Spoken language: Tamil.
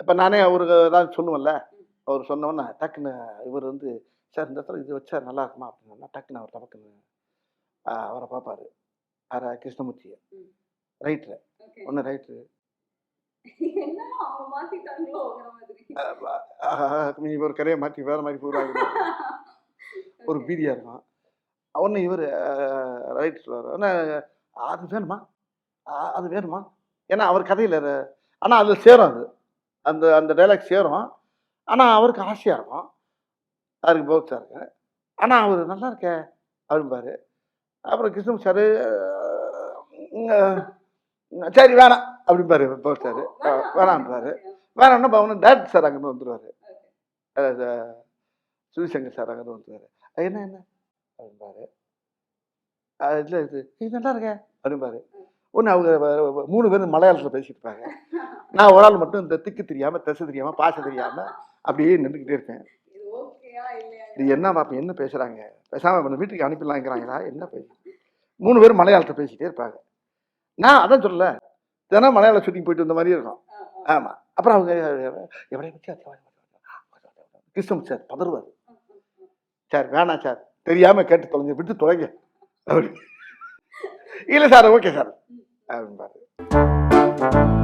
இப்போ நானே அவருக்கு ஏதாவது சொல்லுவேன்ல, அவர் சொன்னோன்னே டக்குன்னு இவர் வந்து, சார் இந்த இடத்துல இது வச்சா நல்லா இருக்குமா அப்படின்னா, டக்குன்னு அவர் டபக்குன்னு அவரை பார்ப்பாரு. யார கிருஷ்ணமூர்த்திய. ரைட்டரு. ஒண்ணு ரைட்டரு. நீ ஒரு கதையை மாற்றி வேற மாதிரி போடுறாங்க. ஒரு பீதியா இருக்கும். ஒன்று இவர் ரைட் சொல்லுவார். அது வேணுமா? அது வேணுமா? ஏன்னா அவர் கதையில் ஆனால் அது சேரும் அது. அந்த அந்த டைலாக் சேரும். ஆனால் அவருக்கு ஆசையாக இருக்கும். அவருக்கு பௌத் சாருக்கு. ஆனால் அவர் நல்லா இருக்கே அப்படிம்பாரு. அப்புறம் கிருஷ்ணன் சாரு சரி வேணாம் அப்படிம்பாரு பௌத் சாரு. வேணான்றாரு. வேணாம்னா பவன் டேரக்டர் சார் அங்கேருந்து வந்துடுவார். சிவசங்கர் சார் அங்கேருந்து வந்துடுவார். என்ன என்ன அப்படிம்பாரு. இல்லை இது நல்லா இருக்கே அப்படிம்பாரு. ஒன்று அவங்க 3 பேரும் மலையாளத்தில் பேசிட்டு இருப்பாங்க. நான் ஒரு ஆள் மட்டும் இந்த திக்கு தெரியாமல், திசை தெரியாமல், பாசை தெரியாமல் அப்படியே நின்றுக்கிட்டே இருக்கேன். இது என்ன பாப்பா என்ன பேசுகிறாங்க? பேசாமல் வீட்டுக்கு அனுப்பிடலாங்கிறாங்களா? என்ன பேசு 3 பேரும் மலையாளத்தை பேசிகிட்டே இருப்பாங்க. நான் அதான் சொல்லலை, தினம் மலையாள ஷூட்டிங் போயிட்டு வந்த மாதிரியே இருக்கும். ஆமாம். அப்புறம் அவங்க எவ்வளோ கிருஷ்ணன் சார் பதறுவார். சார் வேணாம் சார், தெரியாமல் கேட்டு தொலைங்க, விட்டு தொலைங்க அப்படி. இல்லை சார் ஓகே சார் அப்படின்பாரு.